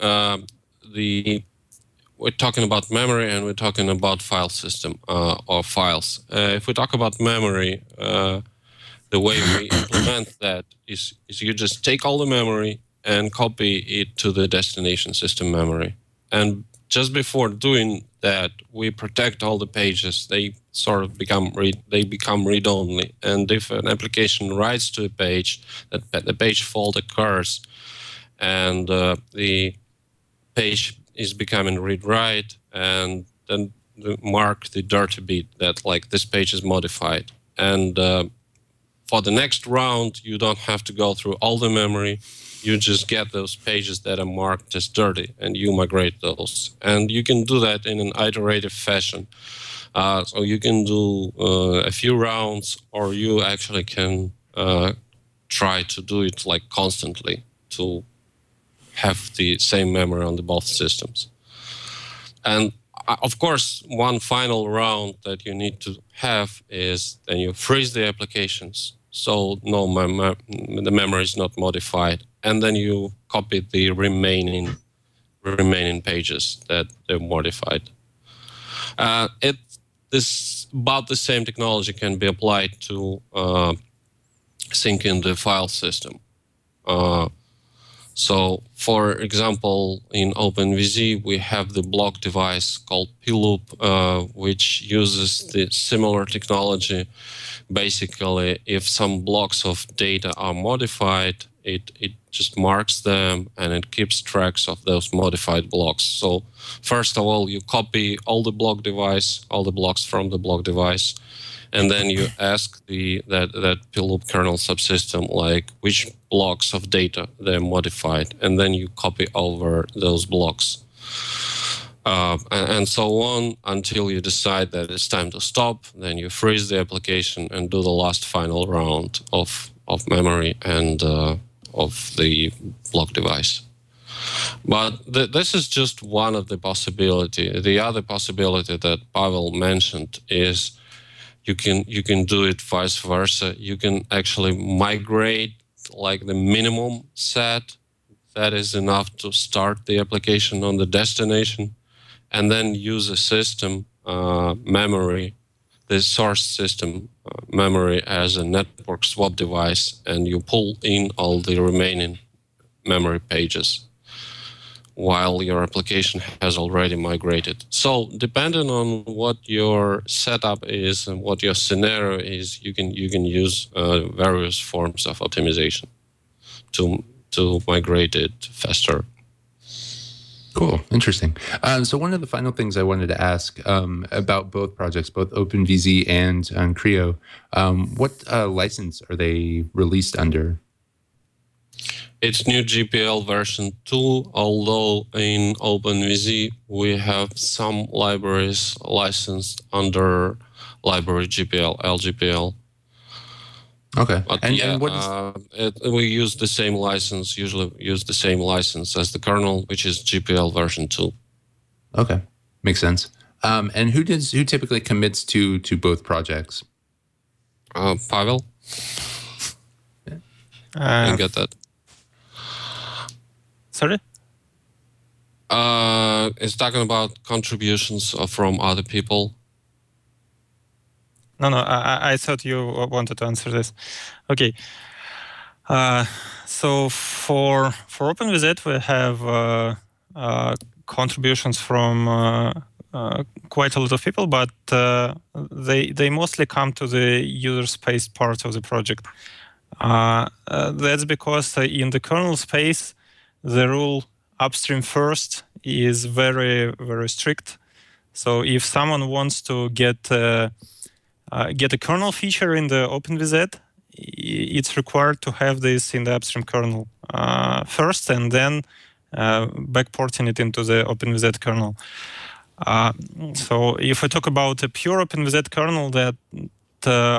we're talking about memory and we're talking about file system or files. If we talk about memory, the way we implement that is you just take all the memory and copy it to the destination system memory. And just before doing that, we protect all the pages. They sort of become read-only. And if an application writes to a page, that the page fault occurs, and the page is becoming read-write, and then mark the dirty bit that like this page is modified. And for the next round, you don't have to go through all the memory. You just get those pages that are marked as dirty, and you migrate those. And you can do that in an iterative fashion. So you can do a few rounds, or you actually can try to do it like constantly to have the same memory on the both systems. And of course, one final round that you need to have is then you freeze the applications, so the memory is not modified, and then you copy the remaining pages that they're modified. About the same technology can be applied to syncing the file system. So, for example, in OpenVZ, we have the block device called ploop, which uses the similar technology. Basically, if some blocks of data are modified, it just marks them and it keeps tracks of those modified blocks. So, first of all, you copy all the blocks from the block device, and then you ask that ploop kernel subsystem like which blocks of data they're modified, and then you copy over those blocks, and so on until you decide that it's time to stop. Then you freeze the application and do the last final round of memory and of the block device. But this is just one of the possibilities. The other possibility that Pavel mentioned is you can do it vice versa. You can actually migrate like the minimum set that is enough to start the application on the destination, and then use a system memory, the source system memory as a network swap device, and you pull in all the remaining memory pages while your application has already migrated. So depending on what your setup is and what your scenario is, you can use various forms of optimization to migrate it faster. Cool, interesting. So one of the final things I wanted to ask about both projects, both OpenVZ and CRIU, what license are they released under? It's new GPL version 2, although in OpenVZ we have some libraries licensed under library GPL, LGPL. Okay. But and what is... we use the same license, usually use the same license as the kernel, which is GPL version 2. Okay, makes sense. And who typically commits to both projects? Pavel. I get that. Sorry? It's talking about contributions from other people. No, I thought you wanted to answer this. Okay. So for OpenVZ, we have contributions from quite a lot of people, but they mostly come to the user space part of the project. That's because in the kernel space, the rule upstream first is very, very strict. So if someone wants to get a kernel feature in the OpenVZ, it's required to have this in the upstream kernel first, and then backporting it into the OpenVZ kernel. So if we talk about a pure OpenVZ kernel, that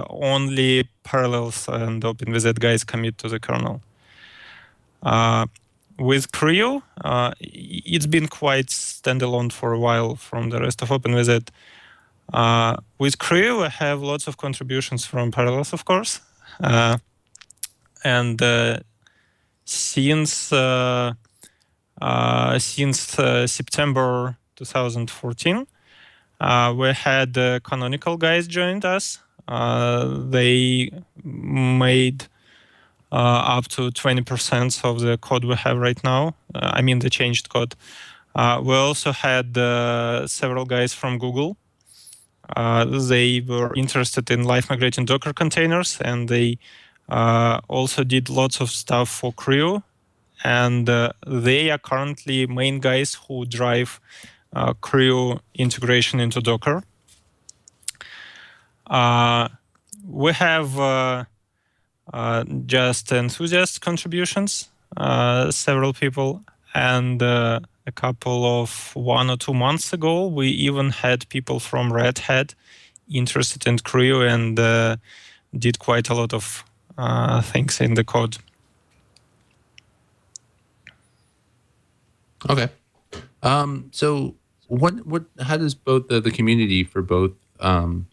only Parallels and OpenVZ guys commit to the kernel. with CRIU, it's been quite standalone for a while from the rest of OpenVZ. With CRIU, I have lots of contributions from Parallels, of course. And since September 2014, we had Canonical guys joined us. They made up to 20% of the code we have right now. I mean, the changed code. We also had several guys from Google. They were interested in live migrating Docker containers, and they also did lots of stuff for CRIU. And they are currently main guys who drive CRIU integration into Docker. We have just enthusiast contributions, several people, and a couple of 1 or 2 months ago, we even had people from Red Hat interested in CRIU and did quite a lot of things in the code. Okay. So how does both the community for both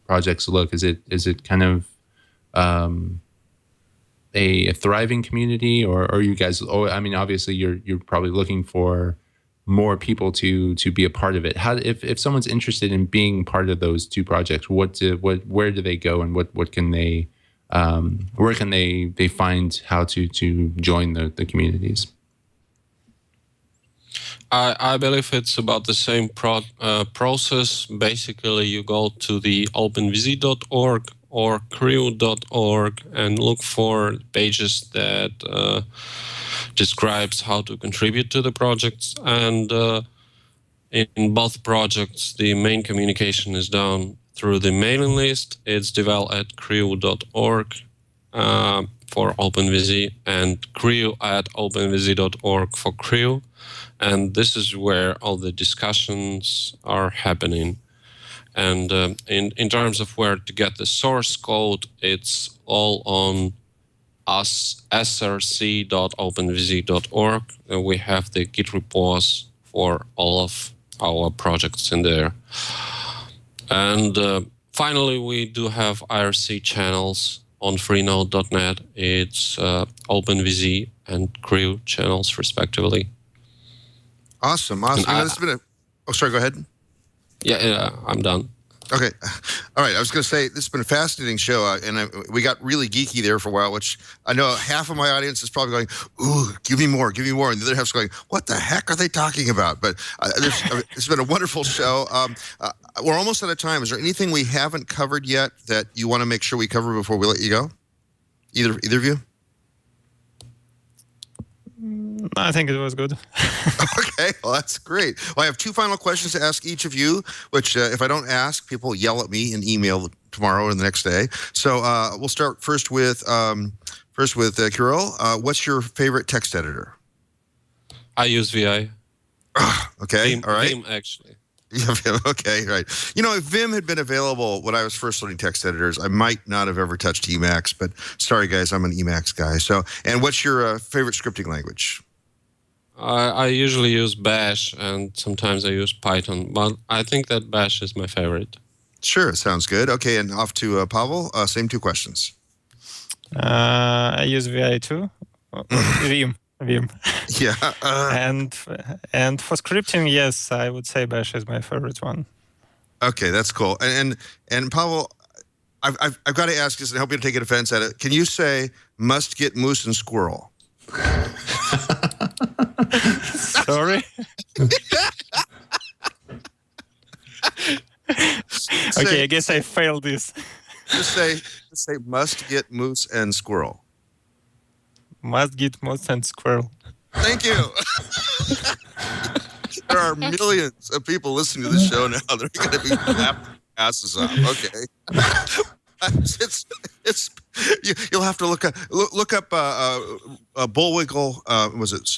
projects look? Is it kind of a thriving community, or are you guys? Oh, I mean, obviously you're probably looking for more people to be a part of it. How if someone's interested in being part of those two projects, where do they go, and what can they where can they find how to join the communities? I believe it's about the same process. Basically, you go to the openvz.org or CRIU.org and look for pages that describes how to contribute to the projects. And in both projects, the main communication is done through the mailing list. It's devel at CRIU.org for OpenVZ, and CRIU at openvz.org for CRIU. And this is where all the discussions are happening. And in terms of where to get the source code, it's all on src.openvz.org. We have the Git repos for all of our projects in there. And finally, we do have IRC channels on freenode.net. It's OpenVZ and CRIU channels, respectively. Awesome. It's been sorry, go ahead. Yeah, I'm done. Okay. All right. I was going to say, this has been a fascinating show, and we got really geeky there for a while, which I know half of my audience is probably going, ooh, give me more. And the other half's going, what the heck are they talking about? But it's been a wonderful show. We're almost out of time. Is there anything we haven't covered yet that you want to make sure we cover before we let you go? Either of you? I think it was good. Okay, well, that's great. Well, I have two final questions to ask each of you, which if I don't ask, people yell at me in email tomorrow or the next day. So we'll start first with Kirill. What's your favorite text editor? I use VI. Okay, Vim, all right. Vim, actually. Yeah, Vim, okay, right. You know, if Vim had been available when I was first learning text editors, I might not have ever touched Emacs, but sorry, guys, I'm an Emacs guy. So, and what's your favorite scripting language? I usually use Bash, and sometimes I use Python, but I think that Bash is my favorite. Sure, sounds good. Okay, and off to Pavel. Same two questions. I use VI too. Vim. Yeah. And for scripting, yes, I would say Bash is my favorite one. Okay, that's cool. And Pavel, I've got to ask this, and I hope you don't take offense at it. Can you say must get moose and squirrel? Sorry. Okay, I guess I failed this. Just say must get moose and squirrel. Must get moose and squirrel. Thank you. There are millions of people listening to this show now. They're going to be laughing their asses off. Okay. You'll have to look up Bullwinkle. Was it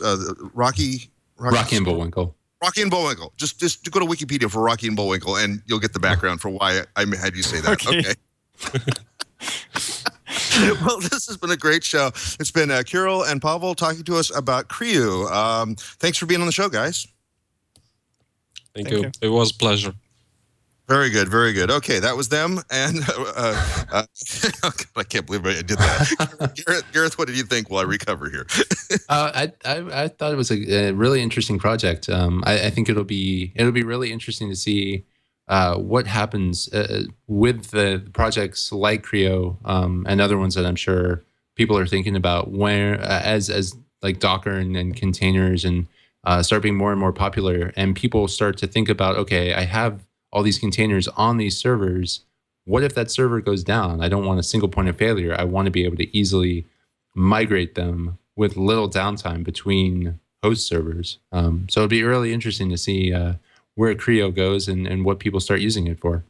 Rocky and Bullwinkle? Rocky and Bullwinkle. Just go to Wikipedia for Rocky and Bullwinkle, and you'll get the background for why I had you say that. Okay. Well, this has been a great show. It's been Kirill and Pavel talking to us about CRIU. Thanks for being on the show, guys. Thank you. It was a pleasure. Very good, very good. Okay, that was them. And I can't believe I did that. Gareth, what did you think while I recover here? I thought it was a really interesting project. I think it'll be really interesting to see what happens with the projects like CRIU and other ones that I'm sure people are thinking about, where as like Docker and containers and start being more and more popular, and people start to think about, okay, I have all these containers on these servers. What if that server goes down? I don't want a single point of failure. I want to be able to easily migrate them with little downtime between host servers. So it'd be really interesting to see where CRIU goes and what people start using it for.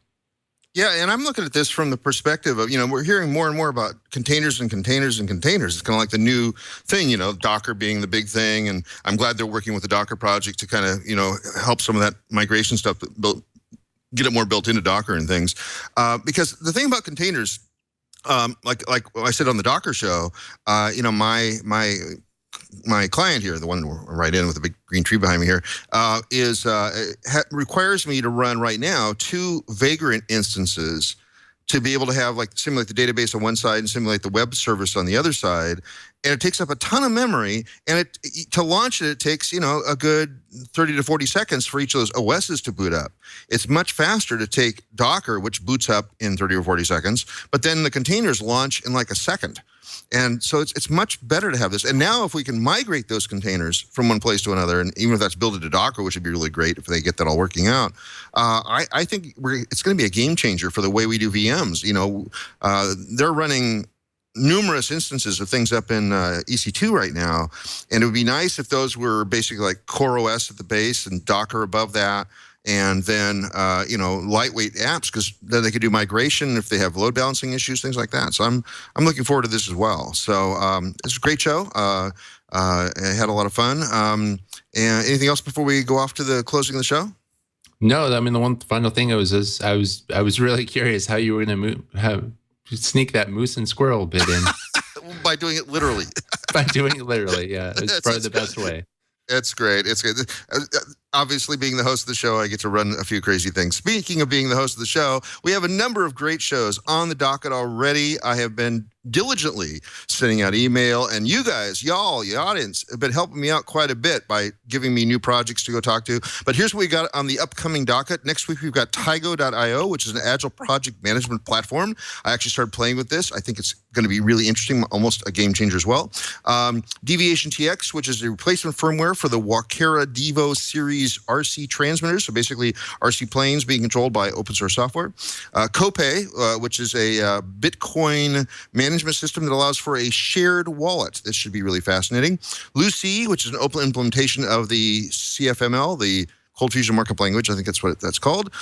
Yeah, and I'm looking at this from the perspective of, we're hearing more and more about containers and containers and containers. It's kind of like the new thing, Docker being the big thing. And I'm glad they're working with the Docker project to kind of, help some of that migration stuff, get it more built into Docker and things. Because the thing about containers, like I said on the Docker show, my client here, the one right in with the big green tree behind me here, requires me to run right now 2 Vagrant instances to be able to have simulate the database on one side and simulate the web service on the other side. And it takes up a ton of memory, and to launch it takes, a good 30 to 40 seconds for each of those OSs to boot up. It's much faster to take Docker, which boots up in 30 or 40 seconds, but then the containers launch in like a second. And so it's much better to have this. And now if we can migrate those containers from one place to another, and even if that's built into Docker, which would be really great if they get that all working out, I think it's going to be a game changer for the way we do VMs. They're running numerous instances of things up in EC2 right now, and it would be nice if those were basically like Core OS at the base and Docker above that, and then lightweight apps, because then they could do migration if they have load balancing issues, things like that. So I'm looking forward to this as well. So it's a great show. I had a lot of fun. And anything else before we go off to the closing of the show? No, I mean, the one final thing I was really curious how you were going to sneak that moose and squirrel bit in. By doing it literally. By doing it literally, yeah. It's probably the best way. It's great. It's good. Obviously, being the host of the show, I get to run a few crazy things. Speaking of being the host of the show, we have a number of great shows on the docket already. I have been diligently sending out email, and you guys, y'all, the audience, have been helping me out quite a bit by giving me new projects to go talk to. But here's what we got on the upcoming docket. Next week, we've got Tygo.io, which is an agile project management platform. I actually started playing with this. I think it's going to be really interesting, almost a game changer as well. Deviation TX, which is a replacement firmware for the Walkera Devo series RC transmitters. So basically, RC planes being controlled by open source software. Copay, which is a Bitcoin management system that allows for a shared wallet. This should be really fascinating. Lucy, which is an open implementation of the CFML, the Cold Fusion Markup Language. I think that's what that's called.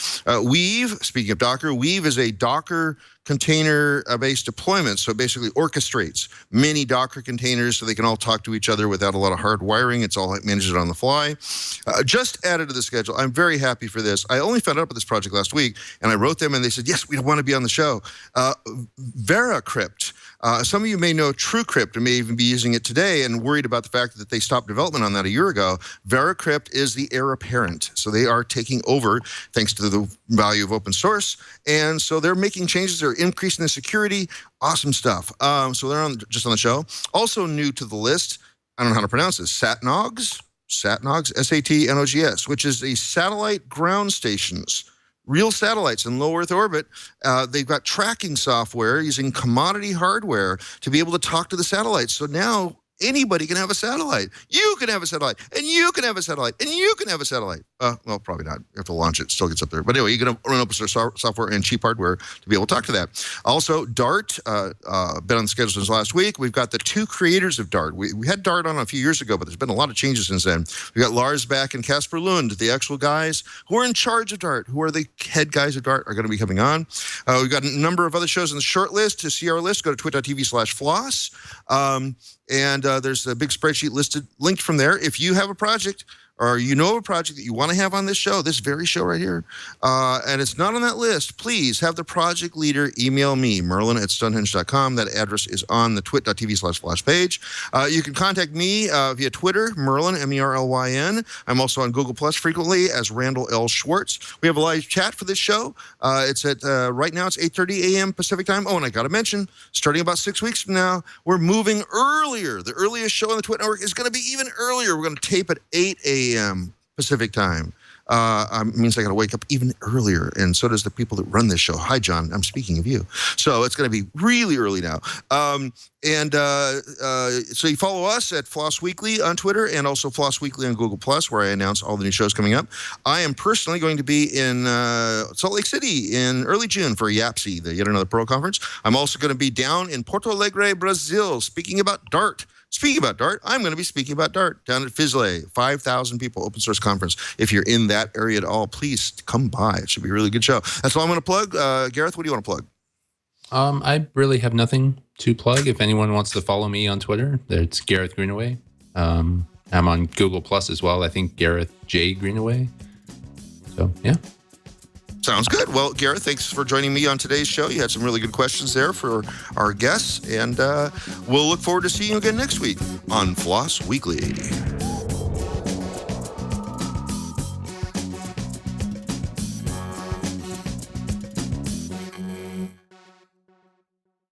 Weave, speaking of Docker, Weave is a Docker container-based deployment. So it basically orchestrates many Docker containers so they can all talk to each other without a lot of hard wiring. It's all managed on the fly. Just added to the schedule. I'm very happy for this. I only found out about this project last week, and I wrote them, and they said, yes, we want to be on the show. VeraCrypt. Some of you may know TrueCrypt and may even be using it today and worried about the fact that they stopped development on that a year ago. VeraCrypt is the heir apparent. So they are taking over thanks to the value of open source. And so they're making changes. They're increasing the security. Awesome stuff. So they're just on the show. Also new to the list, I don't know how to pronounce this, Satnogs, SATNOGS, which is a satellite ground stations. Real satellites in low Earth orbit. They've got tracking software using commodity hardware to be able to talk to the satellites. So now anybody can have a satellite. You can have a satellite, and you can have a satellite, and you can have a satellite. Well, probably not. You have to launch it. It still gets up there. But anyway, you can run open source software and cheap hardware to be able to talk to that. Also, Dart, been on the schedule since last week. We've got the 2 creators of Dart. We had Dart on a few years ago, but there's been a lot of changes since then. We've got Lars Back and Casper Lund, the actual guys who are in charge of Dart, who are the head guys of Dart, are going to be coming on. We've got a number of other shows in the short list. To see our list, go to twit.tv/floss. And there's a big spreadsheet linked from there. If you have a project or you know a project that you want to have on this show, this very show right here, and it's not on that list, please have the project leader email me, merlin@stonehenge.com. That address is on the twit.tv/floss page. You can contact me via Twitter, Merlin, MERLYN. I'm also on Google Plus frequently as Randal L. Schwartz. We have a live chat for this show. It's at, right now it's 8:30 a.m. Pacific time. Oh, and I got to mention, starting about 6 weeks from now, we're moving earlier. The earliest show on the Twit Network is going to be even earlier. We're going to tape at 8 a.m. Pacific time. Means I got to wake up even earlier, and so does the people that run this show. Hi, John. I'm speaking of you. So it's going to be really early now. So you follow us at Floss Weekly on Twitter and also Floss Weekly on Google Plus, where I announce all the new shows coming up. I am personally going to be in Salt Lake City in early June for YAPC, the Yet Another Pearl Conference. I'm also going to be down in Porto Alegre, Brazil, speaking about Dart. Speaking about Dart, I'm going to be speaking about Dart down at FISLE, 5,000 people open source conference. If you're in that area at all, please come by. It should be a really good show. That's all I'm going to plug. Gareth, what do you want to plug? I really have nothing to plug. If anyone wants to follow me on Twitter, it's Gareth Greenaway. I'm on Google Plus as well. I think Gareth J. Greenaway. So, yeah. Sounds good. Well, Gareth, thanks for joining me on today's show. You had some really good questions there for our guests, and we'll look forward to seeing you again next week on Floss Weekly.